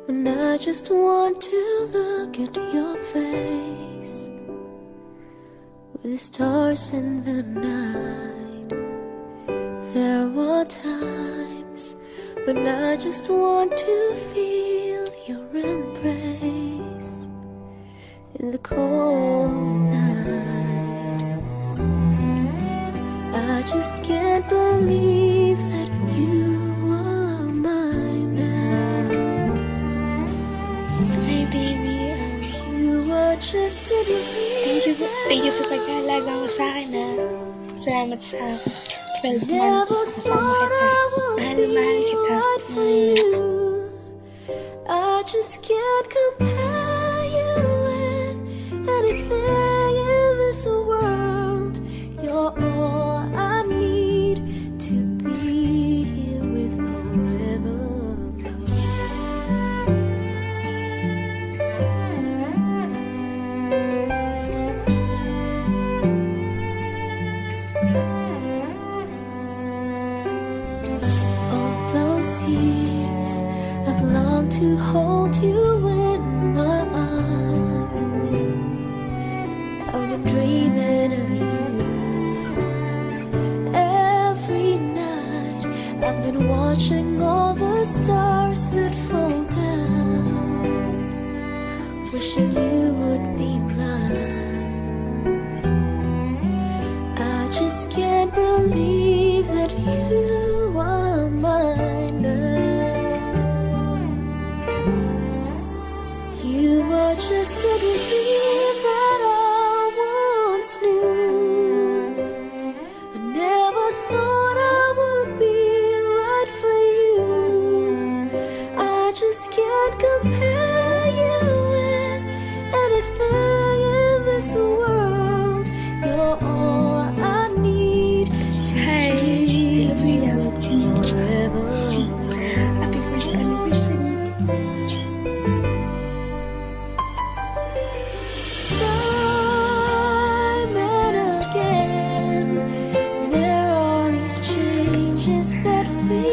When I just want to look at your face, with the stars in the night. There are times when I just want to feel your embrace in the cold night. I just can't believe that you are mine now. Hi, baby. You are just a dream. Thank you sa pag-aalaga mo sa akin, ha. Salamat sa 12 months. Kasama kita. Mahal na mahal kita. I just can't compare you with anything in this world. You're all I need to be here with forever. All those years I've longed to hold you in my arms. Now I'm dreaming of you. Every night I've been watching all the stars that fall down, wishing you would be mine. I just can't believe that you are mine now. You are just a dream that I once knew. I never thought I would be right for you. I just can't compare you with anything in this world. You're all I need to Hi. be Thank you. with forever. Happy first anniversary. Time and again, there are these changes that we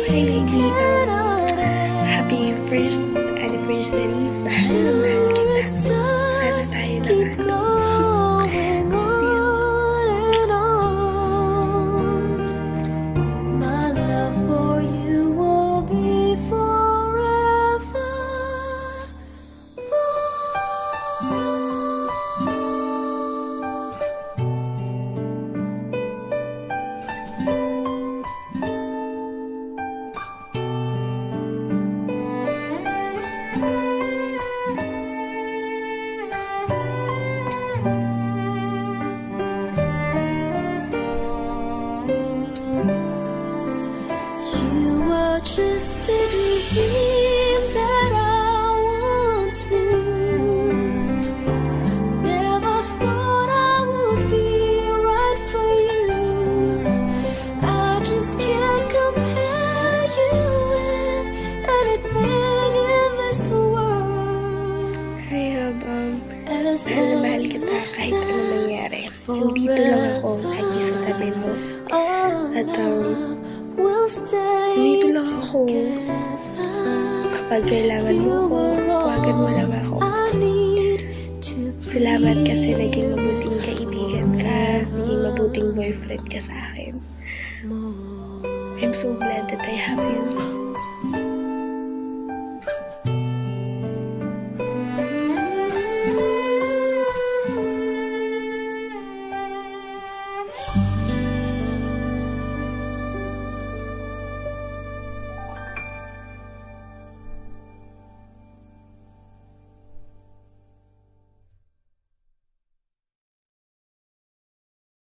cannot end. Happy first anniversary. Mahal na mahal Sure kita. as Sana times tayo keep lahat. going on and on, my love for you will be forever. You were just a dream that I once knew. I never thought I would be right for you. I just can't compare you with anything in this world. Hi, As mahal na mahal kita kahit ano nangyari. Nandito lang ako lagi sa tabi mo. At we'll stay nandito lang ako. together. Kapag kailangan mo ko, tawagan mo lang ako. Salamat kasi naging mabuting kaibigan ka, naging mabuting boyfriend ka sa akin. I'm so glad that I have you.